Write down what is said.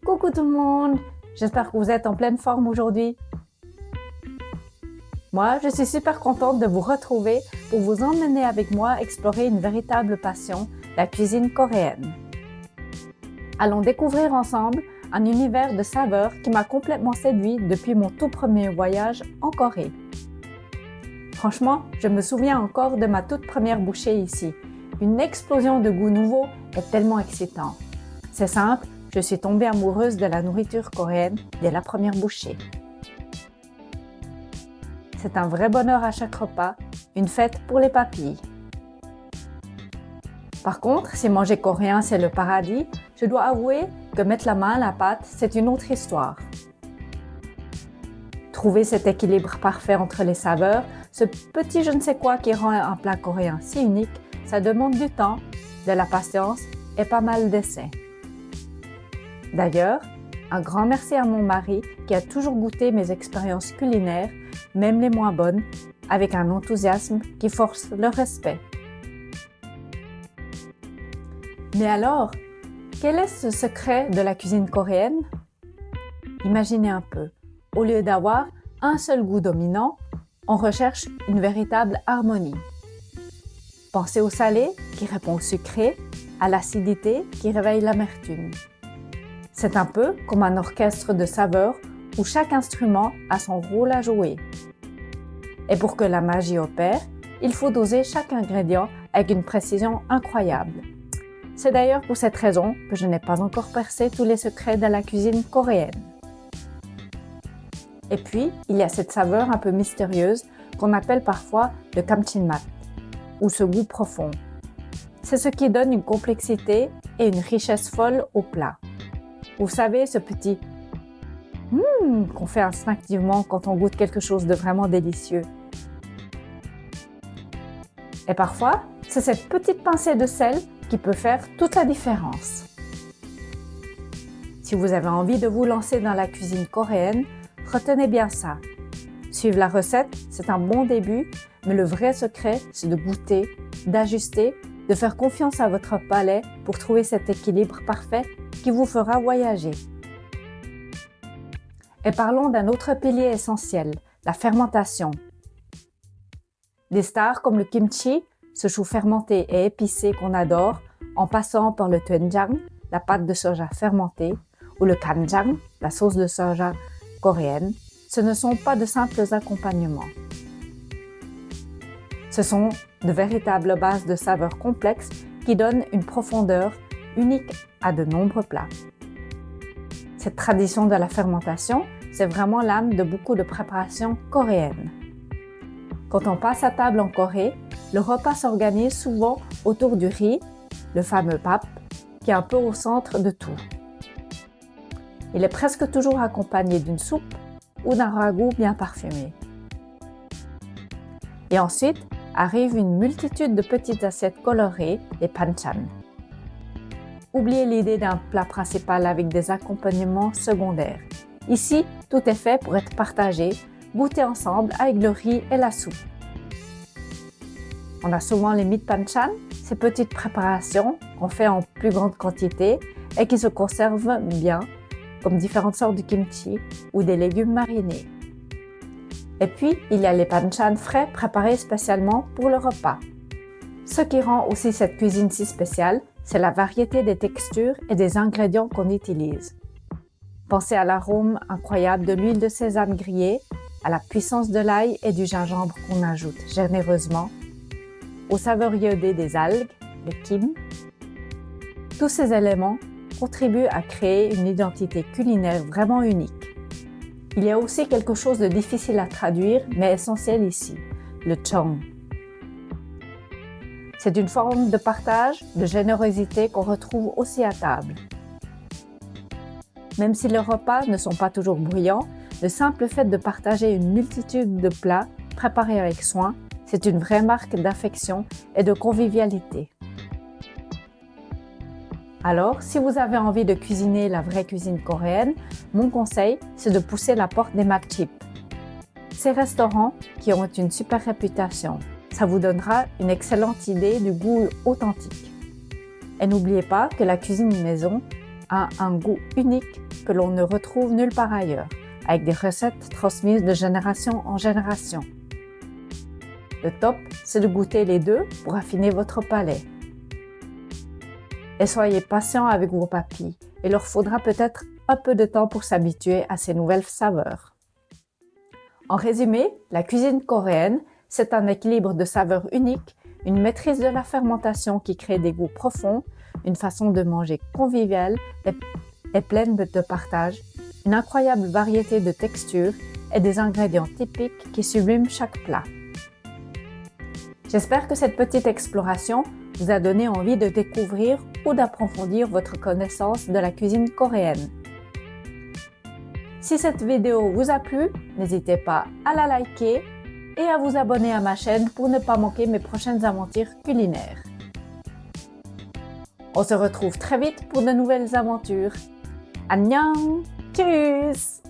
Coucou tout le monde, j'espère que vous êtes en pleine forme aujourd'hui. Moi, je suis super contente de vous retrouver pour vous emmener avec moi explorer une véritable passion, la cuisine coréenne. Allons découvrir ensemble un univers de saveurs qui m'a complètement séduit depuis mon tout premier voyage en Corée. Franchement, je me souviens encore de ma toute première bouchée ici. Une explosion de goûts nouveaux est tellement excitant. C'est simple, je suis tombée amoureuse de la nourriture coréenne dès la première bouchée. C'est un vrai bonheur à chaque repas, une fête pour les papilles. Par contre, si manger coréen c'est le paradis, je dois avouer que mettre la main à la pâte, c'est une autre histoire. Trouver cet équilibre parfait entre les saveurs, ce petit je ne sais quoi qui rend un plat coréen si unique, ça demande du temps, de la patience et pas mal d'essais. D'ailleurs, un grand merci à mon mari qui a toujours goûté mes expériences culinaires, même les moins bonnes, avec un enthousiasme qui force le respect. Mais alors, quel est ce secret de la cuisine coréenne? Imaginez un peu, au lieu d'avoir un seul goût dominant, on recherche une véritable harmonie. Pensez au salé qui répond au sucré, à l'acidité qui réveille l'amertume. C'est un peu comme un orchestre de saveurs où chaque instrument a son rôle à jouer. Et pour que la magie opère, il faut doser chaque ingrédient avec une précision incroyable. C'est d'ailleurs pour cette raison que je n'ai pas encore percé tous les secrets de la cuisine coréenne. Et puis, il y a cette saveur un peu mystérieuse qu'on appelle parfois le kamchilmat, ou ce goût profond. C'est ce qui donne une complexité et une richesse folle au plat. Vous savez, ce petit « qu'on fait instinctivement quand on goûte quelque chose de vraiment délicieux. Et parfois, c'est cette petite pincée de sel qui peut faire toute la différence. Si vous avez envie de vous lancer dans la cuisine coréenne, retenez bien ça. Suivre la recette, c'est un bon début, mais le vrai secret, c'est de goûter, d'ajuster, de faire confiance à votre palais pour trouver cet équilibre parfait qui vous fera voyager. Et parlons d'un autre pilier essentiel, la fermentation. Des stars comme le kimchi, ce chou fermenté et épicé qu'on adore, en passant par le doenjang, la pâte de soja fermentée, ou le kanjang, la sauce de soja coréenne, ce ne sont pas de simples accompagnements. Ce sont de véritables bases de saveurs complexes qui donnent une profondeur unique à de nombreux plats. Cette tradition de la fermentation, c'est vraiment l'âme de beaucoup de préparations coréennes. Quand on passe à table en Corée, le repas s'organise souvent autour du riz, le fameux pap, qui est un peu au centre de tout. Il est presque toujours accompagné d'une soupe ou d'un ragoût bien parfumé. Et ensuite, arrive une multitude de petites assiettes colorées, les banchan. Oubliez l'idée d'un plat principal avec des accompagnements secondaires. Ici, tout est fait pour être partagé, goûté ensemble avec le riz et la soupe. On a souvent les meat banchan, ces petites préparations qu'on fait en plus grande quantité et qui se conservent bien, comme différentes sortes de kimchi ou des légumes marinés. Et puis, il y a les banchan frais préparés spécialement pour le repas. Ce qui rend aussi cette cuisine si spéciale, c'est la variété des textures et des ingrédients qu'on utilise. Pensez à l'arôme incroyable de l'huile de sésame grillée, à la puissance de l'ail et du gingembre qu'on ajoute généreusement, aux saveurs iodées des algues, le kim. Tous ces éléments contribuent à créer une identité culinaire vraiment unique. Il y a aussi quelque chose de difficile à traduire, mais essentiel ici, le chong. C'est une forme de partage, de générosité qu'on retrouve aussi à table. Même si les repas ne sont pas toujours bruyants, le simple fait de partager une multitude de plats préparés avec soin, c'est une vraie marque d'affection et de convivialité. Alors, si vous avez envie de cuisiner la vraie cuisine coréenne, mon conseil, c'est de pousser la porte des McChip. Ces restaurants qui ont une super réputation, ça vous donnera une excellente idée du goût authentique. Et n'oubliez pas que la cuisine maison, a un goût unique que l'on ne retrouve nulle part ailleurs, avec des recettes transmises de génération en génération. Le top, c'est de goûter les deux pour affiner votre palais. Et soyez patient avec vos papilles, il leur faudra peut-être un peu de temps pour s'habituer à ces nouvelles saveurs. En résumé, la cuisine coréenne, c'est un équilibre de saveurs uniques, une maîtrise de la fermentation qui crée des goûts profonds, une façon de manger conviviale et pleine de partage, une incroyable variété de textures et des ingrédients typiques qui subliment chaque plat. J'espère que cette petite exploration vous a donné envie de découvrir ou d'approfondir votre connaissance de la cuisine coréenne. Si cette vidéo vous a plu, n'hésitez pas à la liker et à vous abonner à ma chaîne pour ne pas manquer mes prochaines aventures culinaires. On se retrouve très vite pour de nouvelles aventures. Annyeong! Tschüss!